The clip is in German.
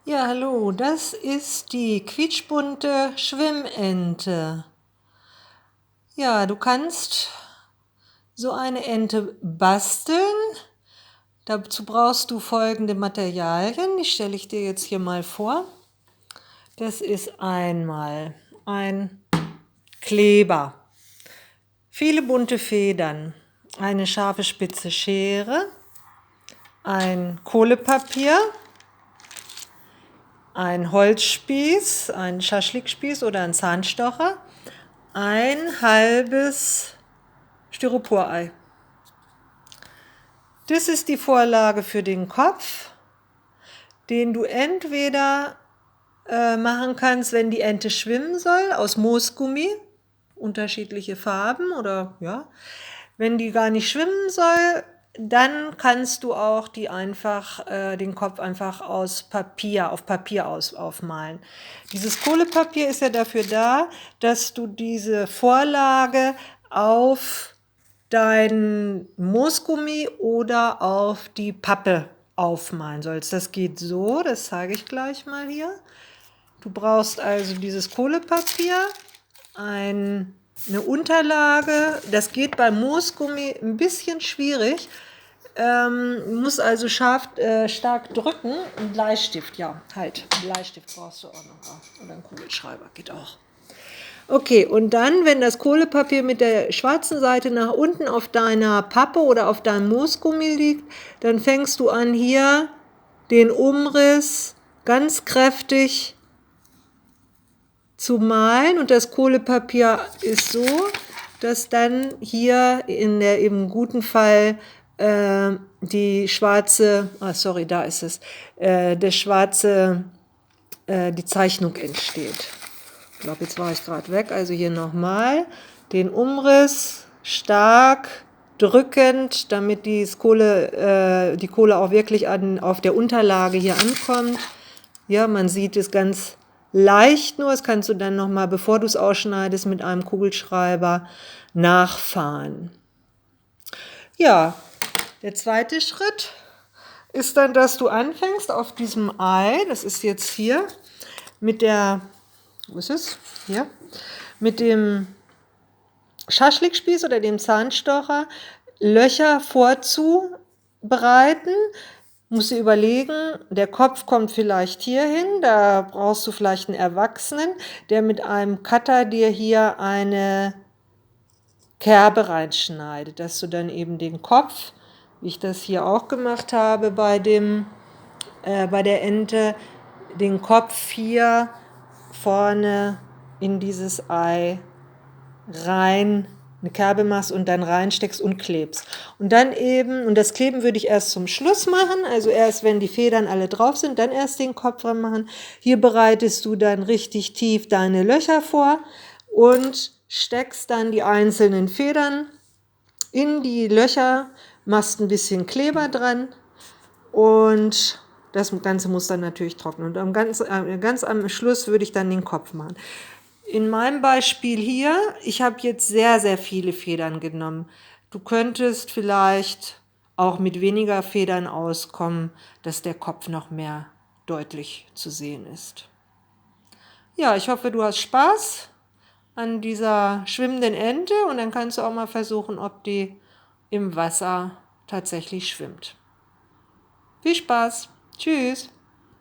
Ja, hallo, das ist die quietschbunte Schwimmente. Ja, du kannst so eine Ente basteln. Dazu brauchst du folgende Materialien, die stelle ich dir jetzt hier mal vor. Das ist einmal ein Kleber, viele bunte Federn, eine scharfe spitze Schere, ein Kohlepapier, ein Holzspieß, ein Schaschlikspieß oder ein Zahnstocher, ein halbes Styroporei. Das ist die Vorlage für den Kopf, den du entweder machen kannst, wenn die Ente schwimmen soll, aus Moosgummi, unterschiedliche Farben oder ja. Wenn die gar nicht schwimmen soll, dann kannst du auch den Kopf einfach auf Papier aufmalen. Dieses Kohlepapier ist ja dafür da, dass du diese Vorlage auf dein Moosgummi oder auf die Pappe aufmalen sollst. Das geht so, das zeige ich gleich mal hier. Du brauchst also dieses Kohlepapier, eine Unterlage, das geht beim Moosgummi ein bisschen schwierig, muss also stark drücken. Ein Bleistift, ja, halt, einen Bleistift brauchst du auch noch. Oder einen Kugelschreiber, geht auch. Okay, und dann, wenn das Kohlepapier mit der schwarzen Seite nach unten auf deiner Pappe oder auf deinem Moosgummi liegt, dann fängst du an, hier den Umriss ganz kräftig zu malen, und das Kohlepapier ist so, dass dann hier im guten Fall die Zeichnung entsteht. Ich glaube, jetzt war ich gerade weg, also hier nochmal den Umriss stark drückend, damit die Kohle auch wirklich auf der Unterlage hier ankommt. Ja, man sieht es ganz leicht nur, das kannst du dann nochmal, bevor du es ausschneidest, mit einem Kugelschreiber nachfahren. Ja, der zweite Schritt ist dann, dass du anfängst auf diesem Ei, das ist jetzt hier, mit dem Schaschlikspieß oder dem Zahnstocher Löcher vorzubereiten. Musst du überlegen, der Kopf kommt vielleicht hier hin, da brauchst du vielleicht einen Erwachsenen, der mit einem Cutter dir hier eine Kerbe reinschneidet, dass du dann eben den Kopf, wie ich das hier auch gemacht habe bei der Ente, den Kopf hier vorne in dieses Ei rein, eine Kerbe machst und dann reinsteckst und klebst. Und dann und das Kleben würde ich erst zum Schluss machen, also erst wenn die Federn alle drauf sind, dann erst den Kopf dran machen. Hier bereitest du dann richtig tief deine Löcher vor und steckst dann die einzelnen Federn in die Löcher, machst ein bisschen Kleber dran und das Ganze muss dann natürlich trocknen. Und ganz am Schluss würde ich dann den Kopf machen. In meinem Beispiel hier, ich habe jetzt sehr, sehr viele Federn genommen. Du könntest vielleicht auch mit weniger Federn auskommen, dass der Kopf noch mehr deutlich zu sehen ist. Ja, ich hoffe, du hast Spaß an dieser schwimmenden Ente und dann kannst du auch mal versuchen, ob die im Wasser tatsächlich schwimmt. Viel Spaß! Tschüss!